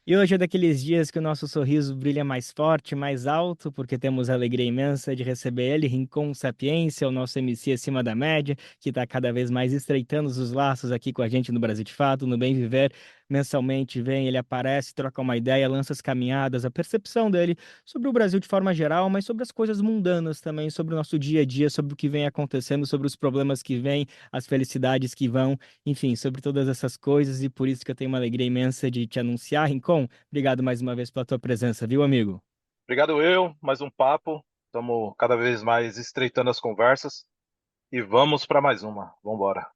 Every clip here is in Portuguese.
E hoje é daqueles dias que o nosso sorriso brilha mais forte, mais alto, porque temos a alegria imensa de receber ele, Rincon Sapiência, o nosso MC acima da média, que está cada vez mais estreitando os laços aqui com a gente no Brasil de Fato, no Bem Viver. Mensalmente vem, ele aparece, troca uma ideia, lança as caminhadas, a percepção dele sobre o Brasil de forma geral, mas sobre as coisas mundanas também, sobre o nosso dia a dia, sobre o que vem acontecendo, sobre os problemas que vêm, as felicidades que vão. Enfim, sobre todas essas coisas, e por isso que eu tenho uma alegria imensa de te anunciar, Rincon. Obrigado mais uma vez pela tua presença, viu, amigo? Obrigado mais um papo. Estamos cada vez mais estreitando as conversas e vamos para mais uma. Vamos embora.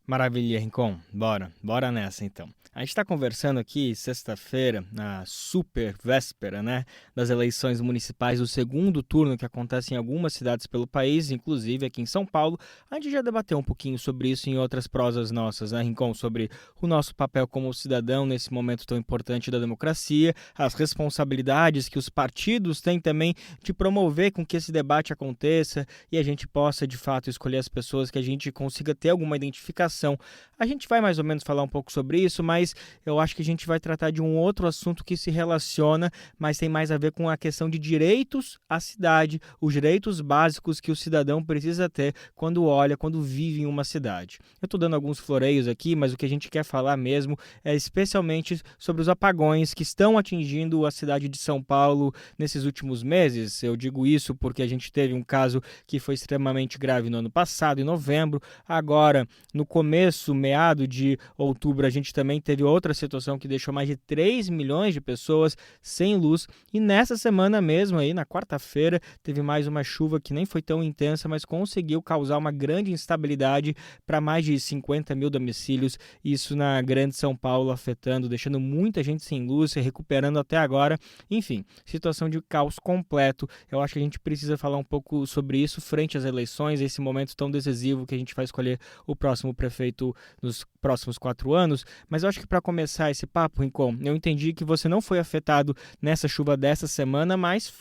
Maravilha, Rincon. Bora nessa então. A gente está conversando aqui sexta-feira, na super véspera, né, das eleições municipais do segundo turno que acontece em algumas cidades pelo país, inclusive aqui em São Paulo. A gente já debateu um pouquinho sobre isso em outras prosas nossas, né, Rincon, sobre o nosso papel como cidadão nesse momento tão importante da democracia, as responsabilidades que os partidos têm também de promover com que esse debate aconteça e a gente possa, de fato, escolher as pessoas que a gente consiga ter alguma identificação. A gente vai mais ou menos falar um pouco sobre isso, mas eu acho que a gente vai tratar de um outro assunto que se relaciona, mas tem mais a ver com a questão de direitos à cidade, os direitos básicos que o cidadão precisa ter quando olha, quando vive em uma cidade. Eu estou dando alguns floreios aqui, mas o que a gente quer falar mesmo é especialmente sobre os apagões que estão atingindo a cidade de São Paulo nesses últimos meses. Eu digo isso porque a gente teve um caso que foi extremamente grave no ano passado, em novembro. Agora, no começo, meado de outubro, a gente também teve outra situação que deixou mais de 3 milhões de pessoas sem luz. E nessa semana mesmo, aí, na quarta-feira, teve mais uma chuva que nem foi tão intensa, mas conseguiu causar uma grande instabilidade para mais de 50 mil domicílios. Isso na Grande São Paulo, afetando, deixando muita gente sem luz, se recuperando até agora. Enfim, situação de caos completo. Eu acho que a gente precisa falar um pouco sobre isso frente às eleições, esse momento tão decisivo que a gente vai escolher o próximo prefeito nos próximos 4 anos. Mas eu acho que para começar esse papo, Rincon, eu entendi que você não foi afetado nessa chuva dessa semana, mas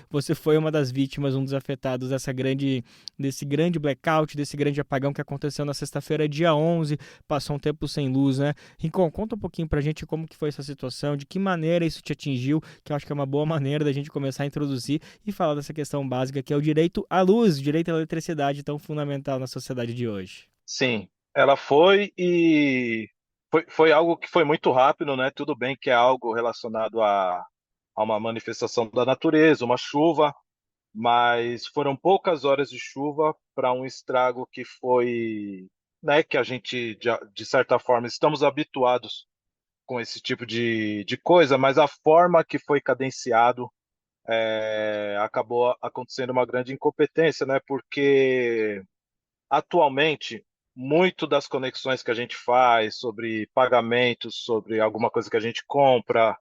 você foi uma das vítimas, um dos afetados desse grande blackout, desse grande apagão que aconteceu na sexta-feira, dia 11, passou um tempo sem luz, né? Rincon, conta um pouquinho pra gente como que foi essa situação, de que maneira isso te atingiu, que eu acho que é uma boa maneira da gente começar a introduzir e falar dessa questão básica que é o direito à luz, o direito à eletricidade tão fundamental na sociedade de hoje. Sim, ela foi e foi algo que foi muito rápido, né? Tudo bem que é algo relacionado a uma manifestação da natureza, uma chuva, mas foram poucas horas de chuva para um estrago que foi, né? Que a gente, de certa forma, estamos habituados com esse tipo de coisa, mas a forma que foi cadenciado acabou acontecendo uma grande incompetência, né? Porque atualmente muito das conexões que a gente faz sobre pagamentos, sobre alguma coisa que a gente compra,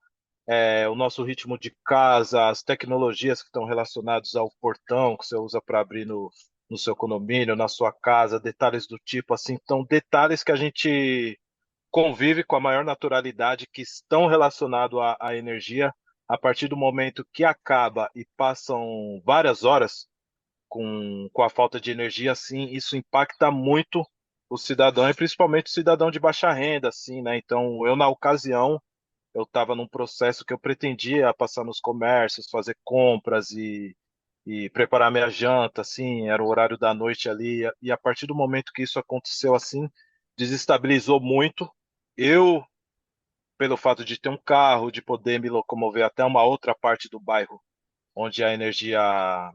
o nosso ritmo de casa, as tecnologias que estão relacionadas ao portão que você usa para abrir no seu condomínio, na sua casa, detalhes do tipo assim, então detalhes que a gente convive com a maior naturalidade que estão relacionados à energia. A partir do momento que acaba e passam várias horas com a falta de energia, assim, isso impacta muito o cidadão e principalmente o cidadão de baixa renda, assim, né? Então, eu na ocasião, eu estava num processo que eu pretendia passar nos comércios, fazer compras e preparar minha janta, assim, era o horário da noite ali, e a partir do momento que isso aconteceu, assim, desestabilizou muito. Eu, pelo fato de ter um carro, de poder me locomover até uma outra parte do bairro onde a energia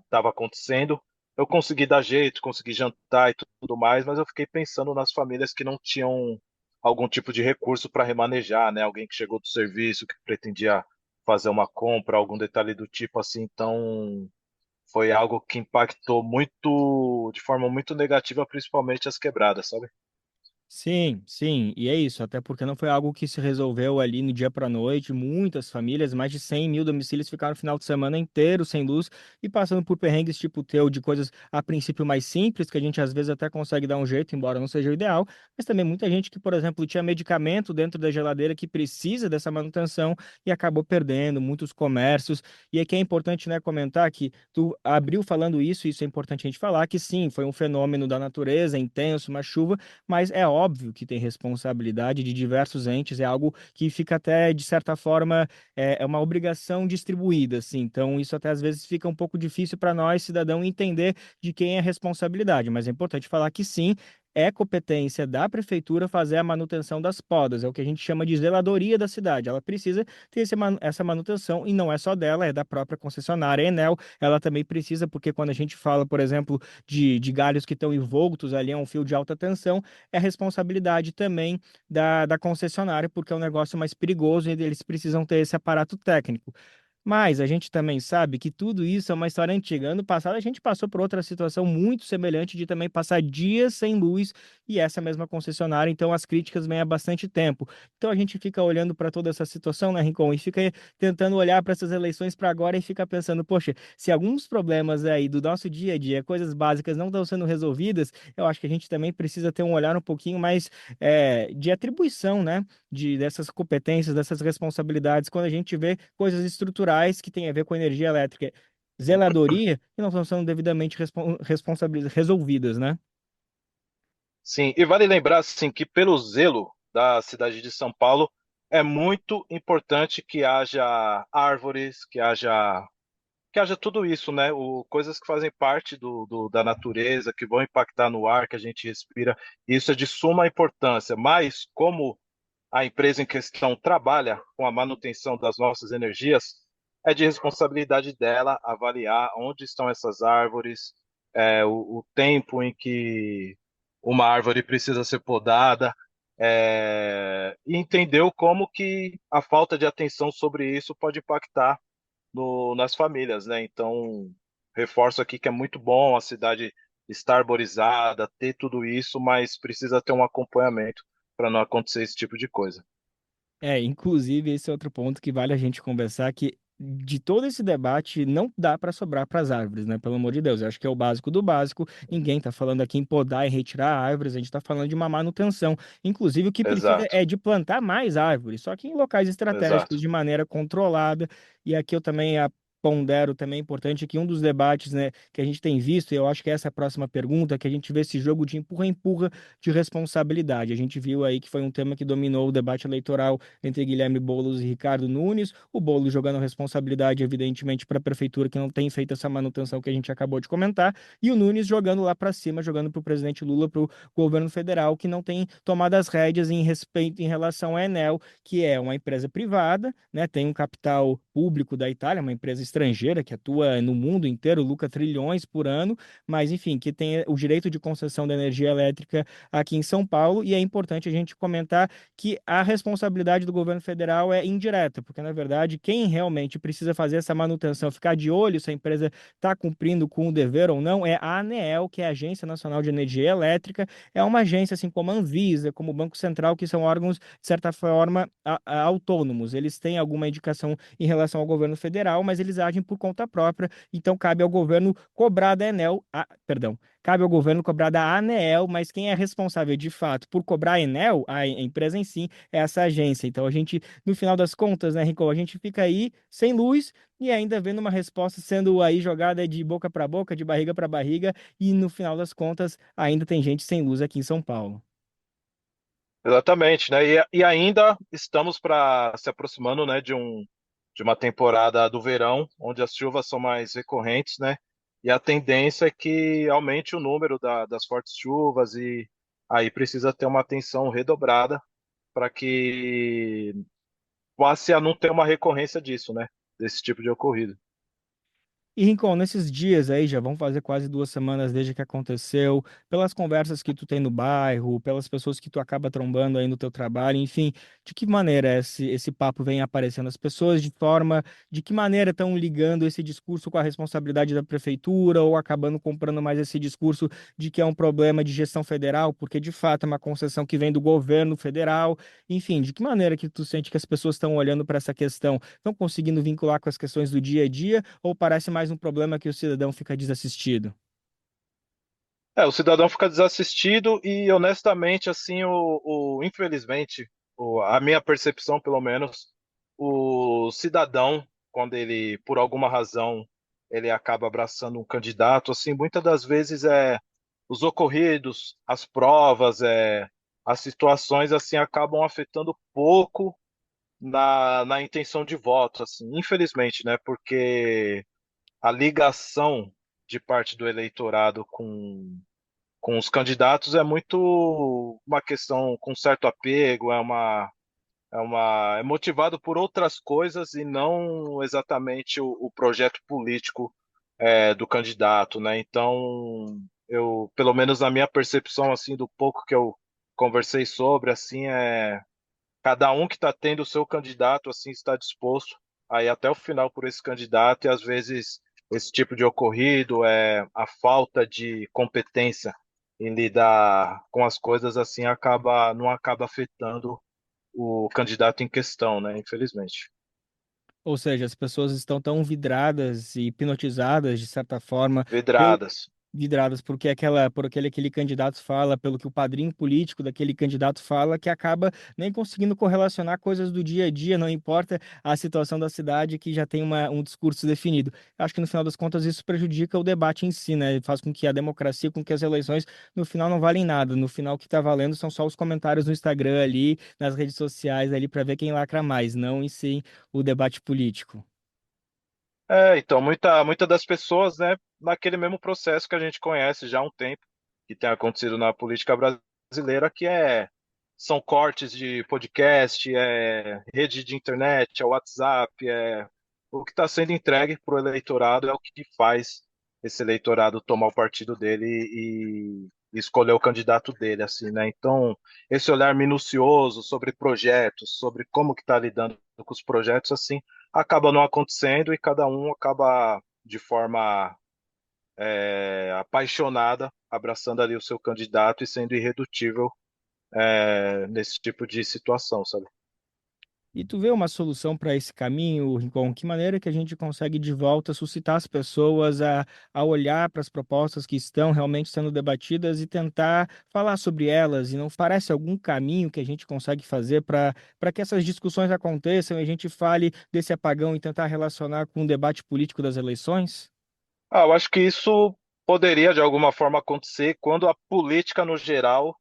estava acontecendo. Eu consegui dar jeito, consegui jantar e tudo mais, mas eu fiquei pensando nas famílias que não tinham algum tipo de recurso para remanejar, né? Alguém que chegou do serviço, que pretendia fazer uma compra, algum detalhe do tipo assim. Então, foi algo que impactou muito, de forma muito negativa, principalmente as quebradas, sabe? Sim, sim, e é isso, até porque não foi algo que se resolveu ali no dia para noite. Muitas famílias, mais de 100 mil domicílios ficaram o final de semana inteiro sem luz e passando por perrengues tipo o teu, de coisas a princípio mais simples, que a gente às vezes até consegue dar um jeito, embora não seja o ideal, mas também muita gente que, por exemplo, tinha medicamento dentro da geladeira que precisa dessa manutenção e acabou perdendo muitos comércios. E aqui é importante, né, comentar que tu abriu falando isso, e isso é importante a gente falar, que sim, foi um fenômeno da natureza, intenso, uma chuva, mas é óbvio que tem responsabilidade de diversos entes, é algo que fica até, de certa forma, é uma obrigação distribuída, assim. Então, isso até às vezes fica um pouco difícil para nós, cidadão, entender de quem é a responsabilidade. Mas é importante falar que sim, é competência da prefeitura fazer a manutenção das podas, é o que a gente chama de zeladoria da cidade. Ela precisa ter essa manutenção e não é só dela, é da própria concessionária Enel. Ela também precisa, porque quando a gente fala, por exemplo, de galhos que estão envoltos ali, é um fio de alta tensão, é responsabilidade também da concessionária, porque é um negócio mais perigoso e eles precisam ter esse aparato técnico. Mas a gente também sabe que tudo isso é uma história antiga. Ano passado a gente passou por outra situação muito semelhante de também passar dias sem luz e essa mesma concessionária, então as críticas vêm há bastante tempo. Então a gente fica olhando para toda essa situação, né, Rincon, e fica tentando olhar para essas eleições para agora e fica pensando, poxa, se alguns problemas aí do nosso dia a dia, coisas básicas não estão sendo resolvidas, eu acho que a gente também precisa ter um olhar um pouquinho mais de atribuição, né? Dessas competências, dessas responsabilidades, quando a gente vê coisas estruturais que têm a ver com energia elétrica, zeladoria, que não estão sendo devidamente resolvidas, né? Sim, e vale lembrar assim que pelo zelo da cidade de São Paulo é muito importante que haja árvores, que haja tudo isso, né? Coisas que fazem parte da natureza, que vão impactar no ar que a gente respira. Isso é de suma importância. Mas como a empresa em questão trabalha com a manutenção das nossas energias, é de responsabilidade dela avaliar onde estão essas árvores, o tempo em que uma árvore precisa ser podada, e entender como que a falta de atenção sobre isso pode impactar nas famílias, né? Então, reforço aqui que é muito bom a cidade estar arborizada, ter tudo isso, mas precisa ter um acompanhamento para não acontecer esse tipo de coisa. Inclusive, esse é outro ponto que vale a gente conversar, que de todo esse debate não dá para sobrar para as árvores, né? Pelo amor de Deus, eu acho que é o básico do básico. Ninguém está falando aqui em podar e retirar árvores, a gente está falando de uma manutenção. Inclusive, o que precisa Exato, é de plantar mais árvores, só que em locais estratégicos, exato. de maneira controlada. E aqui eu também pondero também é importante que um dos debates, né, que a gente tem visto, e eu acho que essa é a próxima pergunta, que a gente vê esse jogo de empurra-empurra de responsabilidade. A gente viu aí que foi um tema que dominou o debate eleitoral entre Guilherme Boulos e Ricardo Nunes, o Boulos jogando responsabilidade, evidentemente, para a prefeitura que não tem feito essa manutenção que a gente acabou de comentar, e o Nunes jogando lá para cima, jogando para o presidente Lula, para o governo federal, que não tem tomado as rédeas em respeito em relação à Enel, que é uma empresa privada, né, tem um capital público da Itália, uma empresa estrangeira que atua no mundo inteiro, lucra trilhões por ano, mas enfim, que tem o direito de concessão da energia elétrica aqui em São Paulo, e é importante a gente comentar que a responsabilidade do governo federal é indireta, porque na verdade quem realmente precisa fazer essa manutenção, ficar de olho se a empresa está cumprindo com o dever ou não, é a ANEEL, que é a Agência Nacional de Energia Elétrica, é uma agência assim como a Anvisa, como o Banco Central, que são órgãos de certa forma autônomos. Eles têm alguma indicação em relação ao governo federal, mas eles agem por conta própria, então cabe ao governo cobrar da Enel, perdão, cabe ao governo cobrar da ANEEL, mas quem é responsável de fato por cobrar a Enel, a empresa em si, é essa agência. Então a gente, no final das contas, né, Rico, a gente fica aí sem luz e ainda vendo uma resposta sendo aí jogada de boca para boca, de barriga para barriga, e no final das contas ainda tem gente sem luz aqui em São Paulo. Exatamente, né? E ainda estamos para se aproximando, né, de uma temporada do verão, onde as chuvas são mais recorrentes, né? E a tendência é que aumente o número das fortes chuvas e aí precisa ter uma atenção redobrada para que passe a não ter uma recorrência disso, né? Desse tipo de ocorrido. E, Rincon, nesses dias aí, já vão fazer quase 2 semanas desde que aconteceu, pelas conversas que tu tem no bairro, pelas pessoas que tu acaba trombando aí no teu trabalho, enfim, de que maneira esse papo vem aparecendo? As pessoas de que maneira estão ligando esse discurso com a responsabilidade da prefeitura ou acabando comprando mais esse discurso de que é um problema de gestão federal, porque de fato é uma concessão que vem do governo federal, enfim, de que maneira que tu sente que as pessoas estão olhando para essa questão? Estão conseguindo vincular com as questões do dia a dia ou parece mais um problema que o cidadão fica desassistido? O cidadão fica desassistido e, honestamente, assim, infelizmente, a minha percepção, pelo menos, o cidadão, quando ele, por alguma razão, ele acaba abraçando um candidato, assim, muitas das vezes os ocorridos, as provas, as situações assim acabam afetando pouco na intenção de voto, assim, infelizmente, né? Porque a ligação de parte do eleitorado com os candidatos é muito uma questão com certo apego, é motivado por outras coisas e não exatamente o projeto político do candidato, né? Então, eu, pelo menos na minha percepção, assim, do pouco que eu conversei sobre, assim, cada um que está tendo o seu candidato, assim, está disposto a ir até o final por esse candidato e às vezes esse tipo de ocorrido é a falta de competência em lidar com as coisas assim não acaba afetando o candidato em questão, né? Infelizmente. Ou seja, as pessoas estão tão vidradas e hipnotizadas, de certa forma, pelo, Vidradas. vidradas porque por aquele candidato fala, pelo que o padrinho político daquele candidato fala, que acaba nem conseguindo correlacionar coisas do dia a dia, não importa a situação da cidade, que já tem um discurso definido. Acho que no final das contas isso prejudica o debate em si, né? Faz com que a democracia, com que as eleições no final não valem nada. No final o que está valendo são só os comentários no Instagram ali, nas redes sociais ali, para ver quem lacra mais, não em si o debate político. Então, muita das pessoas, né, naquele mesmo processo que a gente conhece já há um tempo, que tem acontecido na política brasileira, são cortes de podcast, rede de internet, WhatsApp, o que está sendo entregue para o eleitorado é o que faz esse eleitorado tomar o partido dele e escolher o candidato dele, assim, né? Então, esse olhar minucioso sobre projetos, sobre como que está lidando com os projetos, assim, acaba não acontecendo e cada um acaba de forma apaixonada abraçando ali o seu candidato e sendo irredutível nesse tipo de situação, sabe? E tu vê uma solução para esse caminho, Rincon? Que maneira que a gente consegue de volta suscitar as pessoas a olhar para as propostas que estão realmente sendo debatidas e tentar falar sobre elas? E não parece algum caminho que a gente consegue fazer para que essas discussões aconteçam e a gente fale desse apagão e tentar relacionar com o debate político das eleições? Eu acho que isso poderia de alguma forma acontecer quando a política no geral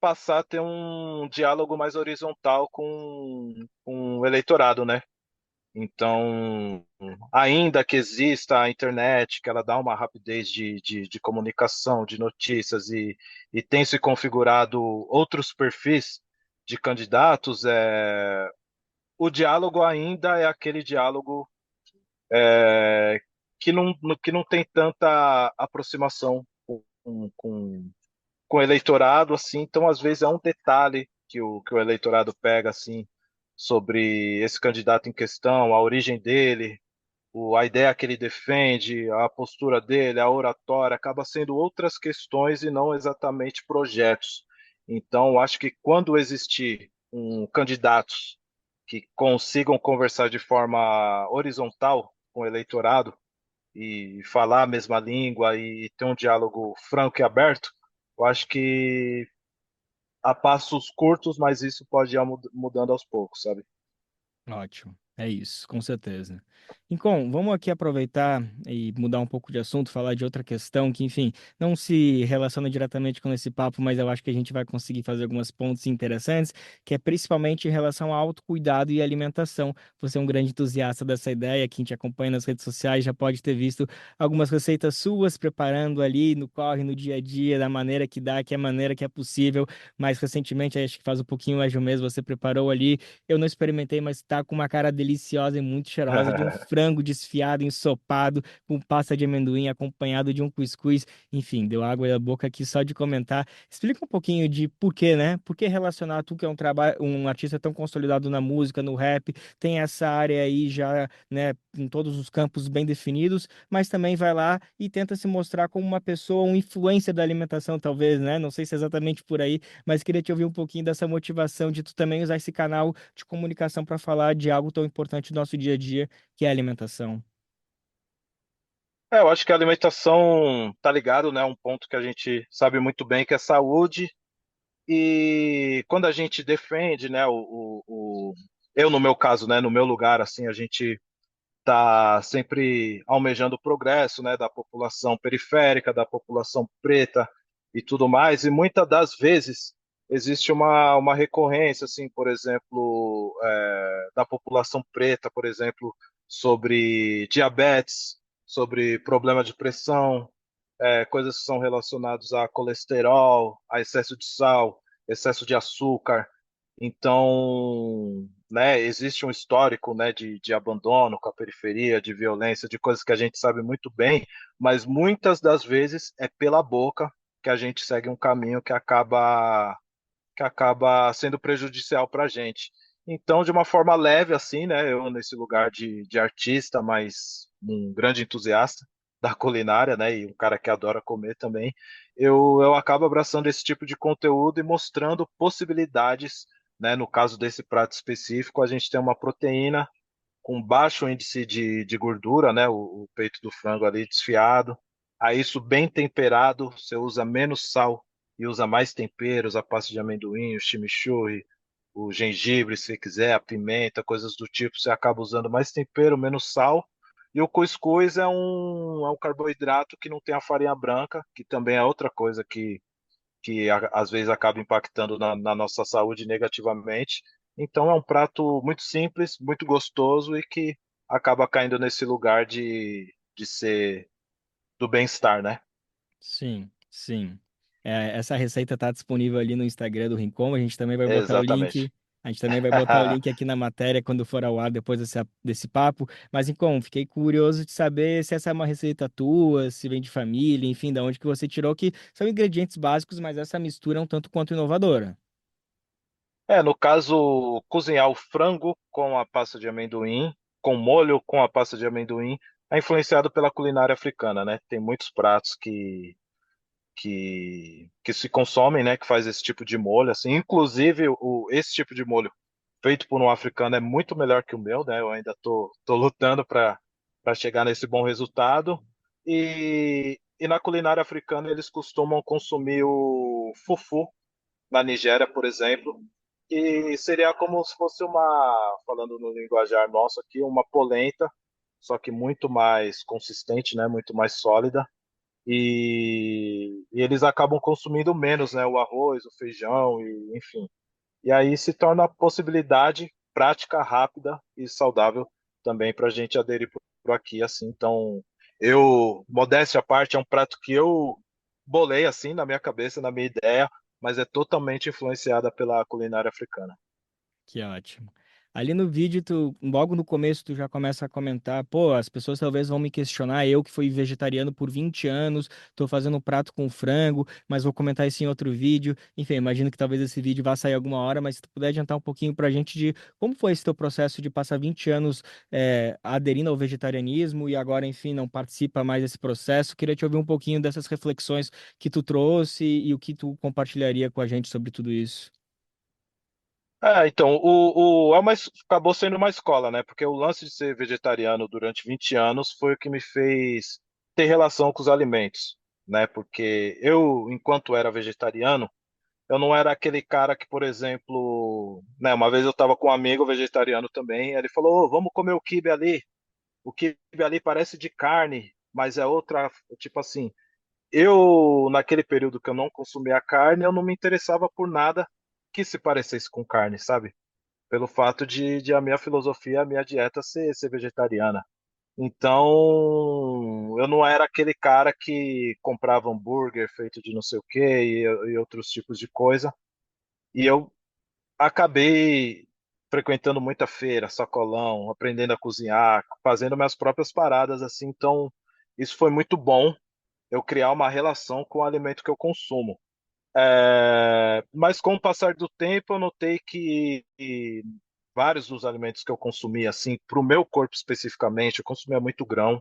passar a ter um diálogo mais horizontal com o eleitorado, né? Então, ainda que exista a internet, que ela dá uma rapidez de comunicação, de notícias, e tem se configurado outros perfis de candidatos, o diálogo ainda é aquele diálogo é, que não tem tanta aproximação com o eleitorado, assim, então às vezes é um detalhe que o eleitorado pega, assim, sobre esse candidato em questão, a origem dele, a ideia que ele defende, a postura dele, a oratória, acaba sendo outras questões e não exatamente projetos. Então, acho que quando existir candidatos que consigam conversar de forma horizontal com o eleitorado e falar a mesma língua e ter um diálogo franco e aberto, eu acho que a passos curtos, mas isso pode ir mudando aos poucos, sabe? Ótimo, é isso, com certeza. Então, vamos aqui aproveitar e mudar um pouco de assunto, falar de outra questão que, enfim, não se relaciona diretamente com esse papo, mas eu acho que a gente vai conseguir fazer alguns pontos interessantes, que é principalmente em relação ao autocuidado e alimentação. Você é um grande entusiasta dessa ideia, quem te acompanha nas redes sociais já pode ter visto algumas receitas suas preparando ali no corre, no dia a dia, da maneira que dá, que é a maneira que é possível. Mais recentemente, acho que faz um pouquinho mais de um mês, você preparou ali, eu não experimentei, mas tá com uma cara deliciosa e muito cheirosa de um frango desfiado, ensopado, com pasta de amendoim, acompanhado de um cuscuz. Enfim, deu água na boca aqui só de comentar. Explica um pouquinho de por quê, né? Por que relacionar tu que é um artista tão consolidado na música, no rap, tem essa área aí já, né, em todos os campos bem definidos, mas também vai lá e tenta se mostrar como uma pessoa, um influencer da alimentação, talvez, né? Não sei se é exatamente por aí, mas queria te ouvir um pouquinho dessa motivação de tu também usar esse canal de comunicação para falar de algo tão importante do nosso dia a dia, que é a alimentação. Eu acho que a alimentação tá ligado, né? Um ponto que a gente sabe muito bem que é saúde. E quando a gente defende, né? Eu, no meu caso, né? No meu lugar, assim, a gente tá sempre almejando o progresso, né? Da população periférica, da população preta e tudo mais. E muitas das vezes existe uma recorrência, assim, por exemplo, da população preta, por exemplo, sobre diabetes, sobre problema de pressão, coisas que são relacionadas a colesterol, a excesso de sal, excesso de açúcar. Então, né, existe um histórico, né, de abandono com a periferia, de violência, de coisas que a gente sabe muito bem, mas muitas das vezes é pela boca que a gente segue um caminho que acaba sendo prejudicial para a gente. Então, de uma forma leve, assim, né? Eu, nesse lugar de artista, mas um grande entusiasta da culinária, né? E um cara que adora comer também, eu acabo abraçando esse tipo de conteúdo e mostrando possibilidades, né? No caso desse prato específico, a gente tem uma proteína com baixo índice de gordura, né? O peito do frango ali desfiado. Aí isso bem temperado, você usa menos sal e usa mais temperos, a pasta de amendoim, o chimichurri, o gengibre, se quiser, a pimenta, coisas do tipo, você acaba usando mais tempero, menos sal. E o cuscuz é um carboidrato que não tem a farinha branca, que também é outra coisa às vezes acaba impactando na nossa saúde negativamente. Então é um prato muito simples, muito gostoso e que acaba caindo nesse lugar de ser do bem-estar, né? Sim, sim. Essa receita está disponível ali no Instagram do Rincon. A gente também vai botar o link. Exatamente. A gente também vai botar o link aqui na matéria quando for ao ar depois desse papo. Mas, Rincon, fiquei curioso de saber se essa é uma receita tua, se vem de família, enfim, da onde que você tirou, que são ingredientes básicos, mas essa mistura é um tanto quanto inovadora. No caso, cozinhar o frango com a pasta de amendoim, com molho com a pasta de amendoim, é influenciado pela culinária africana, né? Tem muitos pratos que se consomem, né? Que faz esse tipo de molho, assim. Inclusive, esse tipo de molho feito por um africano é muito melhor que o meu, né? Eu ainda tô lutando para chegar nesse bom resultado. E na culinária africana eles costumam consumir o fufu na Nigéria, por exemplo, e seria como se fosse falando no linguajar nosso aqui, uma polenta, só que muito mais consistente, né? Muito mais sólida. E eles acabam consumindo menos, né? O arroz, o feijão, e enfim. E aí se torna a possibilidade prática, rápida e saudável também para a gente aderir por aqui, assim. Então, modéstia à parte, é um prato que eu bolei assim na minha cabeça, na minha ideia, mas é totalmente influenciada pela culinária africana. Que ótimo. Ali no vídeo, logo no começo, tu já começa a comentar, pô, as pessoas talvez vão me questionar, eu que fui vegetariano por 20 anos, tô fazendo um prato com frango, mas vou comentar isso em outro vídeo. Enfim, imagino que talvez esse vídeo vá sair alguma hora, mas se tu puder adiantar um pouquinho pra gente de como foi esse teu processo de passar 20 anos aderindo ao vegetarianismo e agora, enfim, não participa mais desse processo. Queria te ouvir um pouquinho dessas reflexões que tu trouxe e o que tu compartilharia com a gente sobre tudo isso. Então, acabou sendo uma escola, né? Porque o lance de ser vegetariano durante 20 anos foi o que me fez ter relação com os alimentos, né? Porque eu, enquanto era vegetariano, eu não era aquele cara que, por exemplo, né, uma vez eu estava com um amigo vegetariano também, ele falou: "Ô, vamos comer o quibe ali. O quibe ali parece de carne, mas é outra, tipo assim, eu naquele período que eu não consumia carne, eu não me interessava por nada que se parecesse com carne, sabe? Pelo fato de a minha filosofia, a minha dieta ser vegetariana. Então, eu não era aquele cara que comprava hambúrguer feito de não sei o quê e outros tipos de coisa. E eu acabei frequentando muita feira, sacolão, aprendendo a cozinhar, fazendo minhas próprias paradas assim. Então, isso foi muito bom, eu criar uma relação com o alimento que eu consumo. Mas com o passar do tempo, eu notei que vários dos alimentos que eu consumia, assim, para o meu corpo especificamente, eu consumia muito grão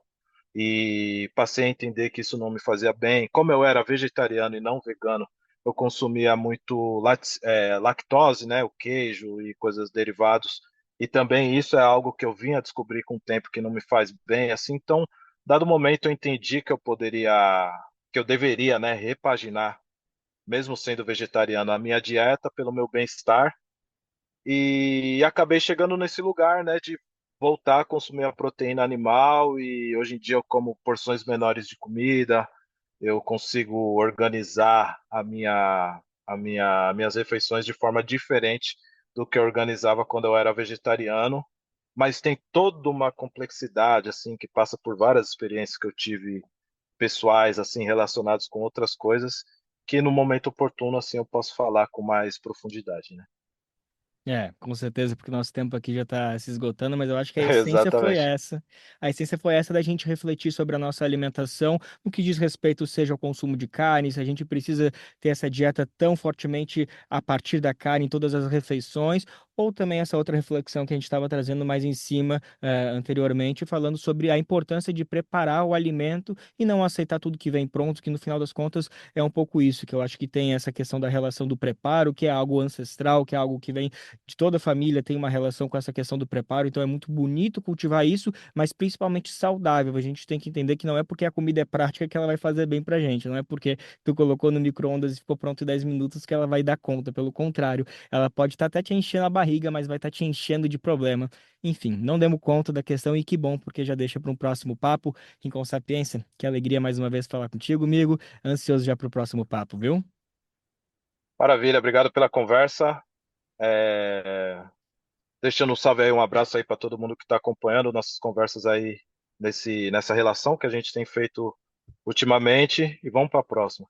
e passei a entender que isso não me fazia bem. Como eu era vegetariano e não vegano, eu consumia muito lactose, né, o queijo e coisas derivados. E também isso é algo que eu vim a descobrir com o tempo que não me faz bem, assim. Então, dado o momento, eu entendi que eu deveria, né, repaginar, mesmo sendo vegetariano, a minha dieta pelo meu bem-estar e acabei chegando nesse lugar, né, de voltar a consumir a proteína animal e hoje em dia eu como porções menores de comida, eu consigo organizar minhas refeições de forma diferente do que eu organizava quando eu era vegetariano, mas tem toda uma complexidade assim que passa por várias experiências que eu tive pessoais assim relacionados com outras coisas que no momento oportuno assim eu posso falar com mais profundidade, né? É, com certeza, porque o nosso tempo aqui já está se esgotando, mas eu acho que a essência foi Exatamente. essa. A essência foi essa da gente refletir sobre a nossa alimentação, no que diz respeito seja ao consumo de carne, se a gente precisa ter essa dieta tão fortemente a partir da carne em todas as refeições, ou também essa outra reflexão que a gente estava trazendo mais em cima, anteriormente, falando sobre a importância de preparar o alimento e não aceitar tudo que vem pronto, que no final das contas é um pouco isso, que eu acho que tem essa questão da relação do preparo, que é algo ancestral, que é algo que vem de toda a família, tem uma relação com essa questão do preparo, então é muito bonito cultivar isso, mas principalmente saudável. A gente tem que entender que não é porque a comida é prática que ela vai fazer bem pra gente, não é porque tu colocou no micro-ondas e ficou pronto em 10 minutos que ela vai dar conta, pelo contrário, ela pode estar até te enchendo a barriga, mas vai estar te enchendo de problema. Enfim, não demos conta da questão e que bom, porque já deixa para um próximo papo. Com Sapiência, que alegria mais uma vez falar contigo, amigo. Ansioso já para o próximo papo, viu? Maravilha, obrigado pela conversa. É, Deixando um salve aí, um abraço aí para todo mundo que está acompanhando nossas conversas aí nessa relação que a gente tem feito ultimamente e vamos para a próxima.